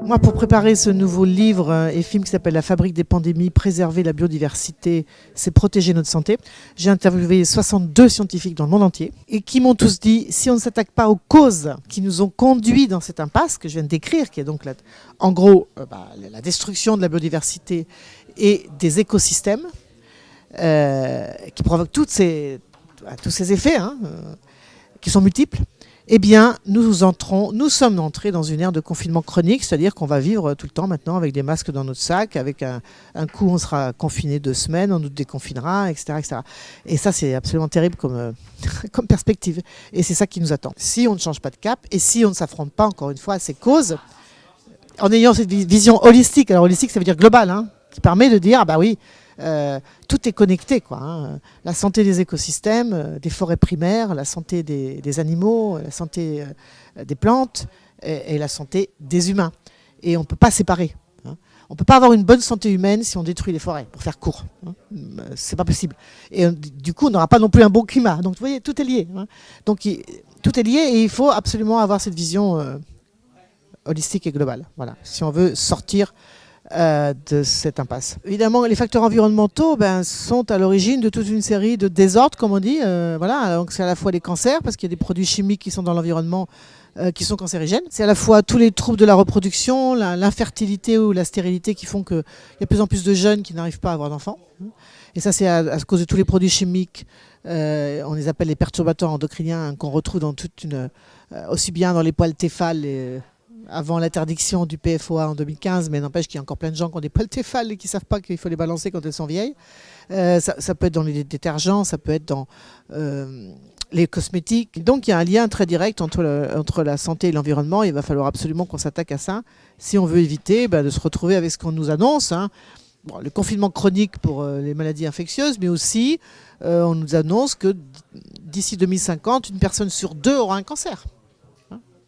Moi, pour préparer ce nouveau livre et film qui s'appelle La fabrique des pandémies, préserver la biodiversité, c'est protéger notre santé, j'ai interviewé 62 scientifiques dans le monde entier et qui m'ont tous dit, si on ne s'attaque pas aux causes qui nous ont conduits dans cette impasse que je viens de décrire, qui est donc en gros la destruction de la biodiversité et des écosystèmes, qui provoquent tous ces effets qui sont multiples, eh bien, nous sommes entrés dans une ère de confinement chronique, c'est-à-dire qu'on va vivre tout le temps maintenant avec des masques dans notre sac, avec un coup on sera confiné 2 semaines, on nous déconfinera, etc. etc. Et ça, c'est absolument terrible comme perspective. Et c'est ça qui nous attend. Si on ne change pas de cap et si on ne s'affronte pas, encore une fois, à ces causes, en ayant cette vision holistique, alors holistique, ça veut dire global, qui permet de dire, ah bah oui, tout est connecté, quoi. La santé des écosystèmes, des forêts primaires, la santé des animaux, la santé des plantes et la santé des humains. Et on ne peut pas séparer. On ne peut pas avoir une bonne santé humaine si on détruit les forêts, pour faire court. C'est pas possible. Et du coup, on n'aura pas non plus un bon climat. Donc vous voyez, tout est lié. Donc tout est lié et il faut absolument avoir cette vision holistique et globale. Voilà, si on veut sortir de cette impasse. Évidemment, les facteurs environnementaux sont à l'origine de toute une série de désordres, comme on dit. Voilà, donc c'est à la fois les cancers, parce qu'il y a des produits chimiques qui sont dans l'environnement qui sont cancérigènes. C'est à la fois tous les troubles de la reproduction, l'infertilité ou la stérilité qui font qu'il y a de plus en plus de jeunes qui n'arrivent pas à avoir d'enfants. Et ça, c'est à cause de tous les produits chimiques. On les appelle les perturbateurs endocriniens qu'on retrouve dans aussi bien dans les poils Tefal avant l'interdiction du PFOA en 2015, mais n'empêche qu'il y a encore plein de gens qui ont des poils Tefal et qui ne savent pas qu'il faut les balancer quand elles sont vieilles. Ça peut être dans les détergents, ça peut être dans les cosmétiques. Donc il y a un lien très direct entre la santé et l'environnement. Il va falloir absolument qu'on s'attaque à ça si on veut éviter de se retrouver avec ce qu'on nous annonce. Bon, le confinement chronique pour les maladies infectieuses, mais aussi on nous annonce que d'ici 2050, une personne sur 2 aura un cancer.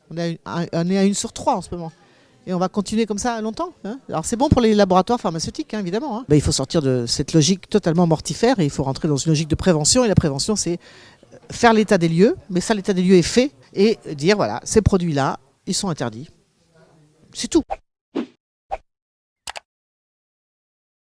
On est à 1 sur 3 en ce moment. Et on va continuer comme ça longtemps. Alors c'est bon pour les laboratoires pharmaceutiques, évidemment. Il faut sortir de cette logique totalement mortifère et il faut rentrer dans une logique de prévention. Et la prévention, c'est faire l'état des lieux. Mais ça, l'état des lieux est fait. Et dire, voilà, ces produits-là, ils sont interdits. C'est tout.